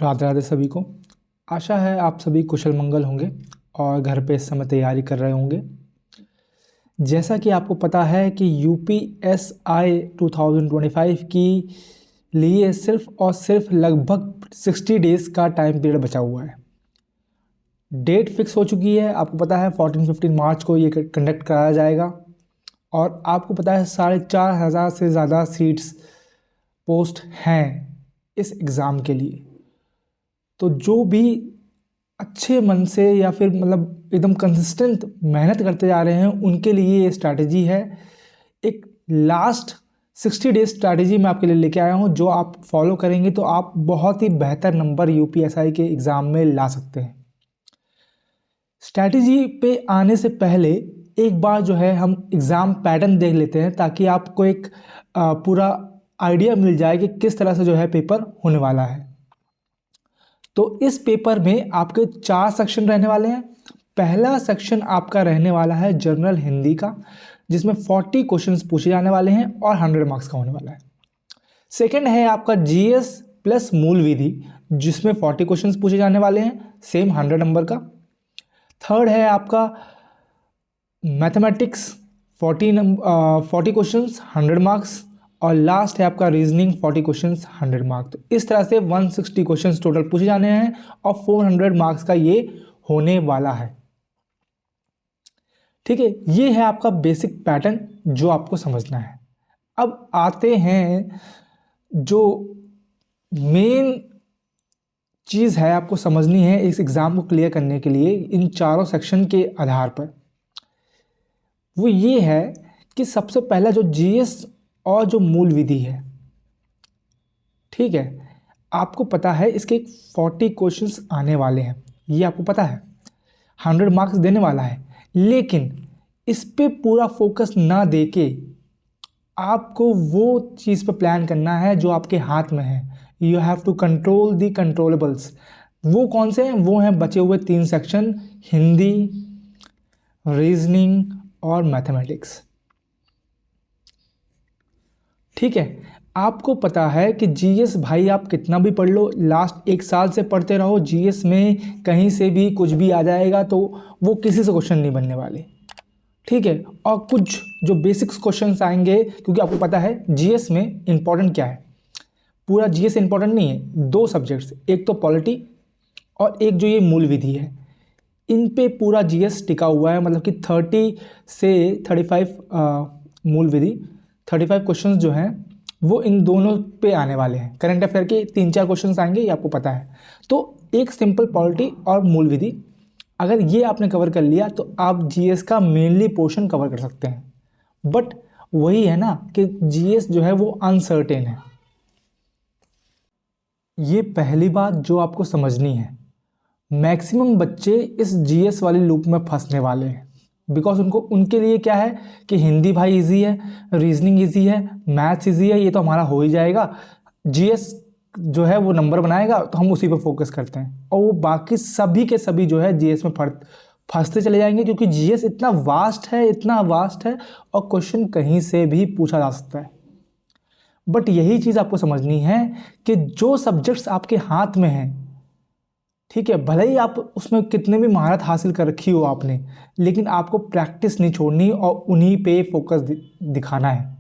राधे राधे सभी को। आशा है आप सभी कुशल मंगल होंगे और घर पे इस समय तैयारी कर रहे होंगे। जैसा कि आपको पता है कि यूपीएसआई 2025 की लिए सिर्फ और सिर्फ लगभग 60 डेज़ का टाइम पीरियड बचा हुआ है। डेट फिक्स हो चुकी है, आपको पता है 14-15 मार्च को ये कंडक्ट कराया जाएगा और आपको पता है 4,500 से ज़्यादा सीट्स पोस्ट हैं इस एग्ज़ाम के लिए। तो जो भी अच्छे मन से या फिर मतलब एकदम कंसिस्टेंट मेहनत करते जा रहे हैं उनके लिए ये स्ट्रैटेजी है। एक लास्ट 60 डेज स्ट्रैटेजी मैं आपके लिए लेके आया हूँ, जो आप फॉलो करेंगे तो आप बहुत ही बेहतर नंबर यूपीएसआई के एग्ज़ाम में ला सकते हैं। स्ट्रैटेजी पे आने से पहले एक बार जो है हम एग्ज़ाम पैटर्न देख लेते हैं, ताकि आपको एक पूरा आइडिया मिल जाए कि किस तरह से जो है पेपर होने वाला है। तो इस पेपर में आपके 4 सेक्शन रहने वाले हैं। पहला सेक्शन आपका रहने वाला है जनरल हिंदी का, जिसमें 40 क्वेश्चंस पूछे जाने वाले हैं और 100 मार्क्स का होने वाला है। सेकंड है आपका जीएस प्लस मूल विधि, जिसमें 40 क्वेश्चंस पूछे जाने वाले हैं, सेम 100 नंबर का। थर्ड है आपका मैथमेटिक्स 40 क्वेश्चंस 100 मार्क्स, और लास्ट है आपका रीजनिंग 40 क्वेश्चंस 100 मार्क्स। तो इस तरह से 160 क्वेश्चंस टोटल पूछे जाने हैं और 400 मार्क्स का ये होने वाला है। ठीक है, ये है आपका बेसिक पैटर्न जो आपको समझना है। अब आते हैं जो मेन चीज़ है आपको समझनी है इस एग्ज़ाम को क्लियर करने के लिए इन चारों सेक्शन के आधार पर, वो ये है कि सबसे पहला जो जीएस और जो मूल विधि है, ठीक है, आपको पता है इसके 40 क्वेश्चंस आने वाले हैं, ये आपको पता है 100 मार्क्स देने वाला है। लेकिन इस पे पूरा फोकस ना देके आपको वो चीज़ पे प्लान करना है जो आपके हाथ में है। You have to control the controllables. वो कौन से हैं? वो हैं बचे हुए 3 सेक्शन, हिंदी, रीजनिंग और मैथमेटिक्स। ठीक है, आपको पता है कि जीएस भाई आप कितना भी पढ़ लो, लास्ट 1 साल से पढ़ते रहो, जीएस में कहीं से भी कुछ भी आ जाएगा तो वो किसी से क्वेश्चन नहीं बनने वाले। ठीक है, और कुछ जो बेसिक्स क्वेश्चंस आएंगे, क्योंकि आपको पता है जीएस में इंपॉर्टेंट क्या है। पूरा जीएस इंपॉर्टेंट नहीं है, 2 सब्जेक्ट्स, एक तो पॉलिटी और एक जो ये मूल विधि है, इन पे पूरा जीएस टिका हुआ है। मतलब कि 30 से 35 मूल विधि, 35 क्वेश्चंस जो हैं वो इन दोनों पे आने वाले हैं। करंट अफेयर के 3-4 क्वेश्चंस आएंगे, ये आपको पता है। तो एक सिंपल पॉलिटी और मूल विधि, अगर ये आपने कवर कर लिया तो आप जीएस का मेनली पोर्शन कवर कर सकते हैं। बट वही है ना कि जीएस जो है वो अनसर्टेन है। ये पहली बात जो आपको समझनी है। मैक्सिमम बच्चे इस जीएस वाली लूप में फंसने वाले हैं, बिकॉज उनके लिए क्या है कि हिंदी भाई इजी है, रीजनिंग इजी है, मैथ्स इजी है, ये तो हमारा हो ही जाएगा, जीएस जो है वो नंबर बनाएगा तो हम उसी पर फोकस करते हैं, और वो बाकी सभी के सभी जो है जीएस में फंसते चले जाएंगे, क्योंकि जीएस इतना वास्ट है और क्वेश्चन कहीं से भी पूछा जा सकता है। बट यही चीज़ आपको समझनी है कि जो सब्जेक्ट्स आपके हाथ में हैं, ठीक है, भले ही आप उसमें कितने भी महारत हासिल कर रखी हो आपने, लेकिन आपको प्रैक्टिस नहीं छोड़नी और उन्हीं पे फोकस दिखाना है।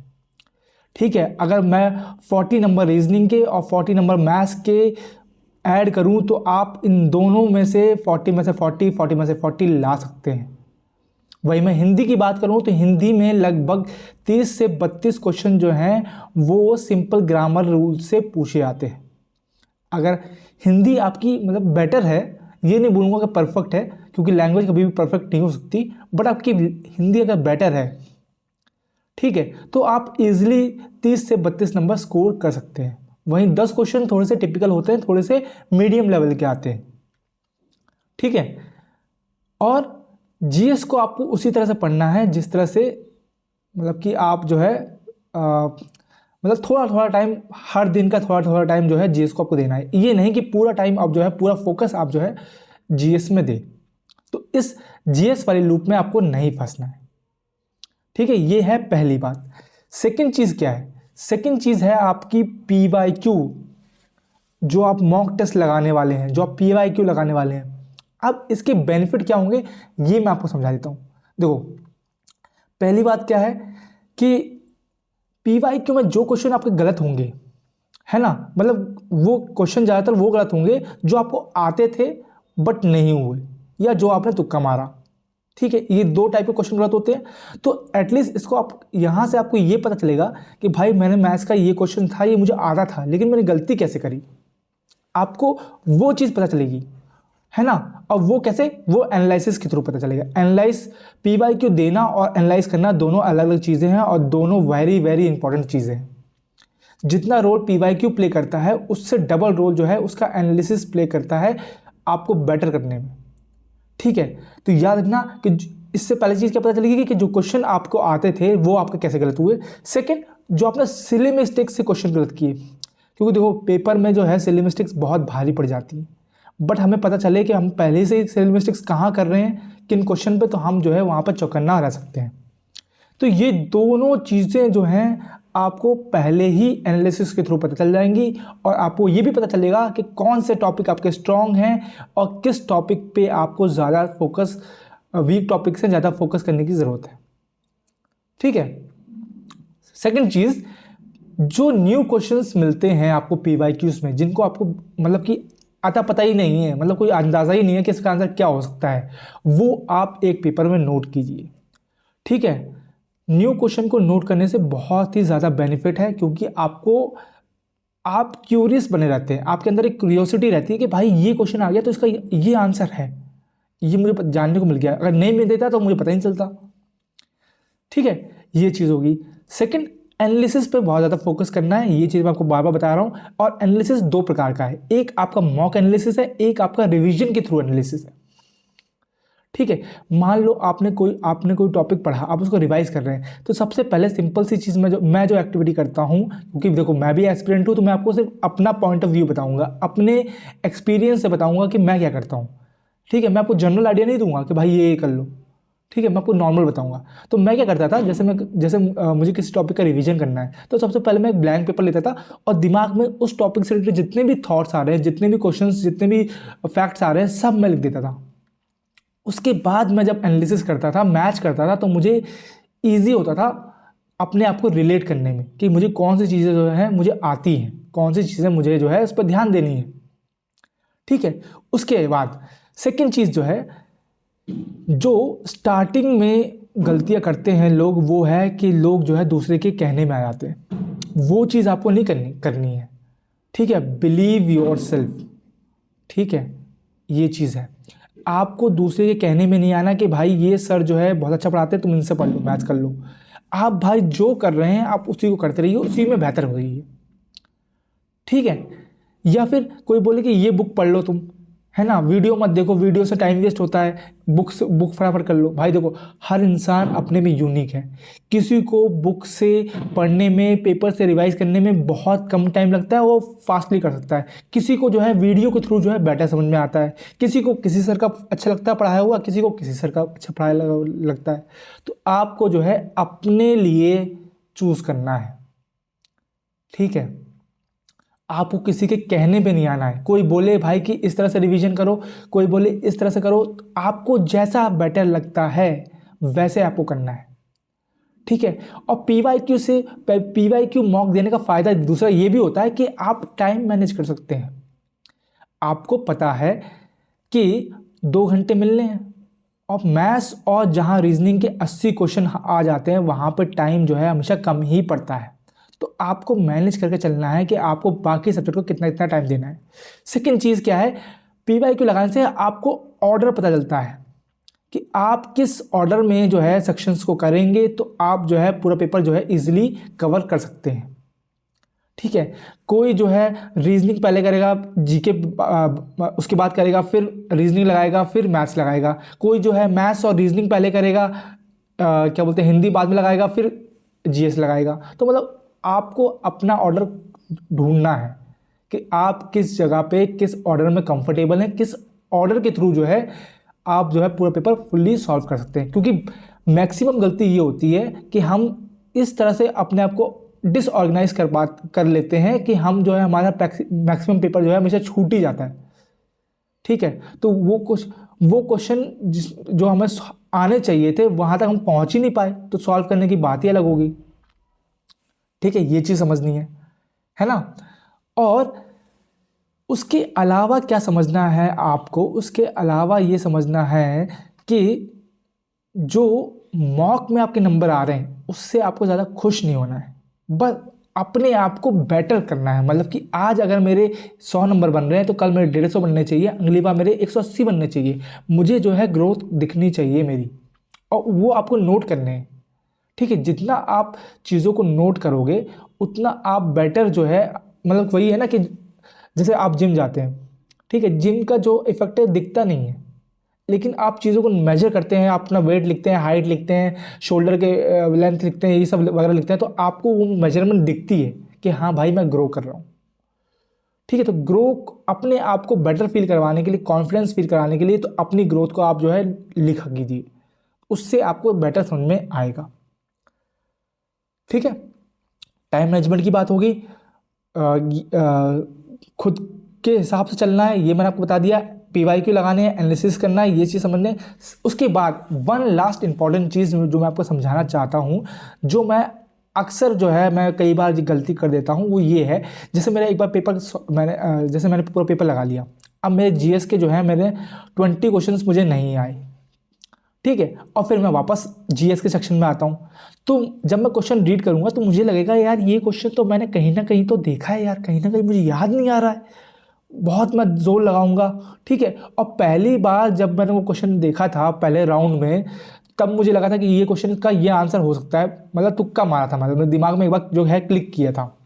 ठीक है, अगर मैं 40 नंबर रीजनिंग के और 40 नंबर मैथ्स के ऐड करूं तो आप इन दोनों में से 40 में से 40 में से 40 ला सकते हैं। वही मैं हिंदी की बात करूं तो हिंदी में लगभग 30 से 32 क्वेश्चन जो हैं वो सिंपल ग्रामर रूल से पूछे जाते हैं। अगर हिंदी आपकी मतलब बेटर है, ये नहीं बोलूँगा कि परफेक्ट है, क्योंकि लैंग्वेज कभी भी परफेक्ट नहीं हो सकती, बट आपकी हिंदी अगर बेटर है, ठीक है, तो आप इजीली 30 से 32 नंबर स्कोर कर सकते हैं। वहीं 10 क्वेश्चन थोड़े से टिपिकल होते हैं, थोड़े से मीडियम लेवल के आते हैं। ठीक है, और जीएस को आपको उसी तरह से पढ़ना है जिस तरह से मतलब कि आप जो है मतलब थोड़ा थोड़ा टाइम, हर दिन का थोड़ा थोड़ा टाइम जो है जीएस को आपको देना है। ये नहीं कि पूरा टाइम आप जो है, पूरा फोकस आप जो है जीएस में दे। तो इस जीएस वाली लूप में आपको नहीं फंसना है। ठीक है, ये है पहली बात। सेकंड चीज़ क्या है? सेकंड चीज़ है आपकी पीवाईक्यू। जो आप मॉक टेस्ट लगाने वाले हैं, जो आप PYQ लगाने वाले हैं, अब इसके बेनिफिट क्या होंगे ये मैं आपको समझा देता हूँ। देखो, पहली बात क्या है कि PYQ में जो क्वेश्चन आपके गलत होंगे, है ना, मतलब वो क्वेश्चन ज़्यादातर वो गलत होंगे जो आपको आते थे बट नहीं हुए, या जो आपने तुक्का मारा। ठीक है, ये दो टाइप के क्वेश्चन गलत होते हैं। तो एटलीस्ट इसको आप यहाँ से आपको ये पता चलेगा कि भाई मैंने मैथ्स का ये क्वेश्चन था, ये मुझे आता था, लेकिन मैंने गलती कैसे करी, आपको वो चीज़ पता चलेगी, है ना। अब वो कैसे, वो एनालिसिस के थ्रू पता चलेगा। एनालाइज, PYQ देना और एनालाइज करना दोनों अलग अलग चीज़ें हैं और दोनों वेरी वेरी इंपॉर्टेंट चीज़ें हैं। जितना रोल PYQ प्ले करता है उससे डबल रोल जो है उसका एनालिसिस प्ले करता है आपको बेटर करने में। ठीक है, तो याद रखना कि इससे पहली चीज़ क्या पता चलेगी कि जो क्वेश्चन आपको आते थे वो आपके कैसे गलत हुए। सेकंड, जो आपने सिली मिस्टेक्स से क्वेश्चन गलत किए, क्योंकि देखो पेपर में जो है सिली मिस्टेक्स बहुत भारी पड़ जाती हैं, बट हमें पता चले कि हम पहले से ही सिली मिस्टेक्स कहाँ कर रहे हैं, किन क्वेश्चन पे, तो हम जो है वहाँ पर चौकन्ना रह सकते हैं। तो ये दोनों चीज़ें जो हैं आपको पहले ही एनालिसिस के थ्रू पता चल जाएंगी और आपको ये भी पता चलेगा कि कौन से टॉपिक आपके स्ट्रॉन्ग हैं और किस टॉपिक पे आपको ज़्यादा फोकस, वीक टॉपिक से ज़्यादा फोकस करने की ज़रूरत है। ठीक है, सेकंड चीज़, जो न्यू क्वेश्चंस मिलते हैं आपको PYQs में, जिनको आपको मतलब कि आता पता ही नहीं है, मतलब कोई अंदाज़ा ही नहीं है कि इसका आंसर क्या हो सकता है, वो आप एक पेपर में नोट कीजिए। ठीक है, न्यू क्वेश्चन को नोट करने से बहुत ही ज़्यादा बेनिफिट है, क्योंकि आप क्यूरियस बने रहते हैं, आपके अंदर एक क्यूरियोसिटी रहती है कि भाई ये क्वेश्चन आ गया तो इसका ये आंसर है, ये मुझे जानने को मिल गया, अगर नहीं मिल देता तो मुझे पता ही नहीं चलता। ठीक है, ये चीज़ होगी। सेकंड, एनालिसिस पे बहुत ज़्यादा फोकस करना है, ये चीज़ मैं आपको बार बार बता रहा हूँ। और एनालिसिस दो प्रकार का है, एक आपका मॉक एनालिसिस है, एक आपका रिवीजन के थ्रू एनालिसिस है। ठीक है, मान लो आपने कोई टॉपिक पढ़ा, आप उसको रिवाइज कर रहे हैं, तो सबसे पहले सिंपल सी चीज़ मैं जो एक्टिविटी करता हूँ, क्योंकि देखो मैं भी एस्पिरेंट हूँ, तो मैं आपको सिर्फ अपना पॉइंट ऑफ व्यू बताऊँगा, अपने एक्सपीरियंस से बताऊँगा कि मैं क्या करता हूँ। ठीक है, मैं आपको जनरल आइडिया नहीं दूंगा कि भाई ये कर लो। ठीक है, मैं आपको नॉर्मल बताऊंगा। तो मैं क्या करता था, जैसे मुझे किसी टॉपिक का रिवीजन करना है, तो सबसे पहले मैं एक ब्लैंक पेपर लेता था और दिमाग में उस टॉपिक से रिलेटेड जितने भी थॉट्स आ रहे हैं, जितने भी क्वेश्चंस, जितने भी फैक्ट्स आ रहे हैं, सब मैं लिख देता था। उसके बाद मैं जब एनालिसिस करता था, मैच करता था, तो मुझे ईजी होता था अपने आप को रिलेट करने में कि मुझे कौन सी चीज़ें जो है मुझे आती हैं, कौन सी चीज़ें मुझे जो है उस पर ध्यान देनी है। ठीक है, उसके बाद सेकेंड चीज़ जो है, जो स्टार्टिंग में गलतियां करते हैं लोग, वो है कि लोग जो है दूसरे के कहने में आ जाते हैं। वो चीज़ आपको नहीं करनी है। ठीक है, बिलीव योर सेल्फ। ठीक है, ये चीज़ है, आपको दूसरे के कहने में नहीं आना कि भाई ये सर जो है बहुत अच्छा पढ़ाते हैं, तुम इनसे पढ़ लो, मैथ कर लो। आप भाई जो कर रहे हैं आप उसी को करते रहिए, उसी में बेहतर हो रही है। ठीक है, या फिर कोई बोले कि ये बुक पढ़ लो तुम, है ना, वीडियो मत देखो, वीडियो से टाइम वेस्ट होता है, बुक फटाफट कर लो। भाई देखो, हर इंसान अपने में यूनिक है। किसी को बुक से पढ़ने में, पेपर से रिवाइज करने में बहुत कम टाइम लगता है, वो फास्टली कर सकता है। किसी को जो है वीडियो के थ्रू जो है बेटर समझ में आता है, किसी को किसी सर का अच्छा लगता है पढ़ाया हुआ, किसी को किसी सर का अच्छा पढ़ाया लगता है। तो आपको जो है अपने लिए चूज़ करना है। ठीक है, आपको किसी के कहने पे नहीं आना है। कोई बोले भाई कि इस तरह से रिवीजन करो, कोई बोले इस तरह से करो, तो आपको जैसा बेटर लगता है वैसे आपको करना है। ठीक है, और PYQ मॉक देने का फ़ायदा दूसरा ये भी होता है कि आप टाइम मैनेज कर सकते हैं। आपको पता है कि 2 घंटे मिलने हैं, और मैथ्स और जहाँ रीजनिंग के 80 क्वेश्चन आ जाते हैं, वहाँ पर टाइम जो है हमेशा कम ही पड़ता है। तो आपको मैनेज करके चलना है कि आपको बाकी सब्जेक्ट को कितना कितना टाइम देना है। सेकंड चीज़ क्या है, PYQ लगाने से आपको ऑर्डर पता चलता है कि आप किस ऑर्डर में जो है सेक्शंस को करेंगे, तो आप जो है पूरा पेपर जो है इजीली कवर कर सकते हैं। ठीक है, कोई जो है रीजनिंग पहले करेगा, जीके उसके बाद करेगा, फिर रीजनिंग लगाएगा, फिर मैथ्स लगाएगा। कोई जो है मैथ्स और रीजनिंग पहले करेगा, क्या बोलते हैं, हिंदी बाद में लगाएगा, फिर GS लगाएगा। तो मतलब आपको अपना ऑर्डर ढूंढना है कि आप किस जगह पे किस ऑर्डर में कंफर्टेबल हैं, किस ऑर्डर के थ्रू जो है आप जो है पूरा पेपर फुल्ली सॉल्व कर सकते हैं। क्योंकि मैक्सिमम गलती ये होती है कि हम इस तरह से अपने आप को डिसऑर्गेनाइज कर लेते हैं कि हम जो है हमारा मैक्सिमम पेपर जो है हमेशा छूट ही जाता है। ठीक है, तो वो क्वेश्चन जो हमें आने चाहिए थे वहाँ तक हम पहुँच ही नहीं पाए, तो सॉल्व करने की बात ही अलग होगी। ठीक है, ये चीज़ समझनी है ना। और उसके अलावा क्या समझना है आपको, उसके अलावा ये समझना है कि जो मॉक में आपके नंबर आ रहे हैं उससे आपको ज़्यादा खुश नहीं होना है, बस अपने आप को बेटर करना है। मतलब कि आज अगर मेरे 100 नंबर बन रहे हैं तो कल मेरे 150 बनने चाहिए, अगली बार मेरे 180 बनने चाहिए। मुझे जो है ग्रोथ दिखनी चाहिए मेरी, और वो आपको नोट करने हैं। ठीक है, जितना आप चीज़ों को नोट करोगे उतना आप बेटर जो है, मतलब वही है ना कि जैसे आप जिम जाते हैं, ठीक है, जिम का जो इफेक्ट है दिखता नहीं है, लेकिन आप चीज़ों को मेजर करते हैं, आप अपना वेट लिखते हैं, हाइट लिखते हैं, शोल्डर के लेंथ लिखते हैं, ये सब वगैरह लिखते हैं, तो आपको वो मेजरमेंट दिखती है कि हाँ भाई मैं ग्रो कर रहा हूँ। ठीक है, तो ग्रो अपने आप को बेटर फील करवाने के लिए, कॉन्फिडेंस फील कराने के लिए, तो अपनी ग्रोथ को आप जो है लिखा कीजिए, उससे आपको बेटर समझ में आएगा। ठीक है, टाइम मैनेजमेंट की बात होगी, खुद के हिसाब से चलना है, ये मैंने आपको बता दिया। PYQ लगाने हैं, एनालिसिस करना है, ये चीज़ समझने। उसके बाद वन लास्ट इंपॉर्टेंट चीज़ जो मैं आपको समझाना चाहता हूँ, जो मैं अक्सर जो है मैं कई बार गलती कर देता हूँ, वो ये है, जैसे मेरा एक बार पेपर मैंने पूरा पेपर लगा लिया, अब मेरे GS के जो है मेरे 20 क्वेश्चन मुझे नहीं आए। ठीक है, और फिर मैं वापस GS के सेक्शन में आता हूँ, तो जब मैं क्वेश्चन रीड करूँगा तो मुझे लगेगा यार ये क्वेश्चन तो मैंने कहीं ना कहीं तो देखा है यार, कहीं ना कहीं मुझे याद नहीं आ रहा है, बहुत मैं जोर लगाऊंगा। ठीक है, और पहली बार जब मैंने वो क्वेश्चन देखा था पहले राउंड में, तब मुझे लगा था कि ये क्वेश्चन का ये आंसर हो सकता है, मतलब तुक्का मारा था, मतलब मेरे दिमाग में एक बार जो है क्लिक किया था।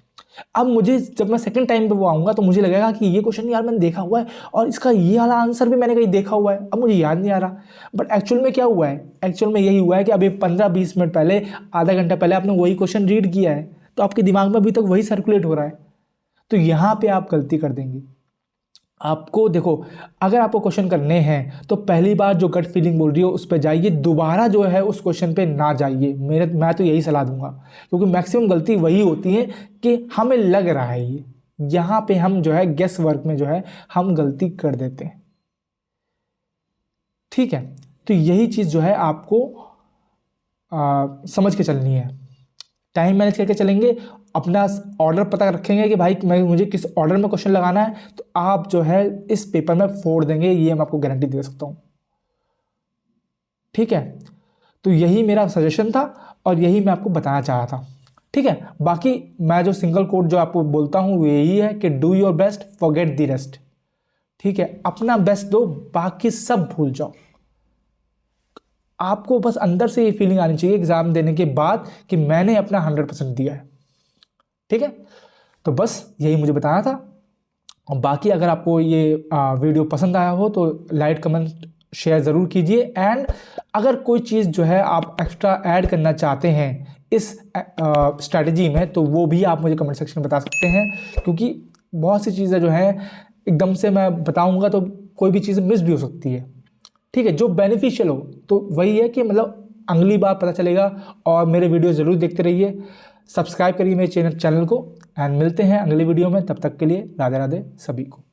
अब मुझे जब मैं सेकंड टाइम पे वो आऊँगा तो मुझे लगेगा कि ये क्वेश्चन यार मैंने देखा हुआ है, और इसका ये वाला आंसर भी मैंने कहीं देखा हुआ है, अब मुझे याद नहीं आ रहा। बट एक्चुअल में क्या हुआ है, एक्चुअल में यही हुआ है कि अभी 15-20 मिनट पहले, आधा घंटा पहले आपने वही क्वेश्चन रीड किया है, तो आपके दिमाग में अभी तक वही सर्कुलेट हो रहा है। तो यहाँ पे आप गलती कर देंगे। आपको देखो, अगर आपको क्वेश्चन करने हैं तो पहली बार जो गट फीलिंग बोल रही हो उस पर जाइए, दोबारा जो है उस क्वेश्चन पे ना जाइए। मैं तो यही सलाह दूंगा, क्योंकि मैक्सिमम गलती वही होती है कि हमें लग रहा है ये, यहाँ पे हम जो है गेस वर्क में जो है हम गलती कर देते हैं। ठीक है, तो यही चीज़ जो है आपको समझ के चलनी है। टाइम मैनेज करके चलेंगे, अपना ऑर्डर पता रखेंगे कि भाई मुझे किस ऑर्डर में क्वेश्चन लगाना है, तो आप जो है इस पेपर में फोड़ देंगे, ये मैं आपको गारंटी दे सकता हूँ। ठीक है, तो यही मेरा सजेशन था और यही मैं आपको बताना चाह रहा था। ठीक है, बाकी मैं जो सिंगल कोट जो आपको बोलता हूँ वो यही है कि do your best, forget the rest. ठीक है, अपना बेस्ट दो, बाकी सब भूल जाओ। आपको बस अंदर से ये फीलिंग आनी चाहिए एग्जाम देने के बाद कि मैंने अपना 100% दिया है। ठीक है, तो बस यही मुझे बताना था। और बाकी अगर आपको ये वीडियो पसंद आया हो तो लाइक, कमेंट, शेयर ज़रूर कीजिए। एंड अगर कोई चीज़ जो है आप एक्स्ट्रा ऐड करना चाहते हैं इस स्ट्रैटेजी में, तो वो भी आप मुझे कमेंट सेक्शन में बता सकते हैं, क्योंकि बहुत सी चीज़ें जो हैं एकदम से मैं बताऊंगा तो कोई भी चीज़ मिस भी हो सकती है। ठीक है, जो बेनिफिशियल हो तो वही है कि मतलब अगली बार पता चलेगा। और मेरे वीडियो ज़रूर देखते रहिए, सब्सक्राइब करिए मेरे चैनल को, एंड मिलते हैं अगले वीडियो में। तब तक के लिए राधे राधे सभी को।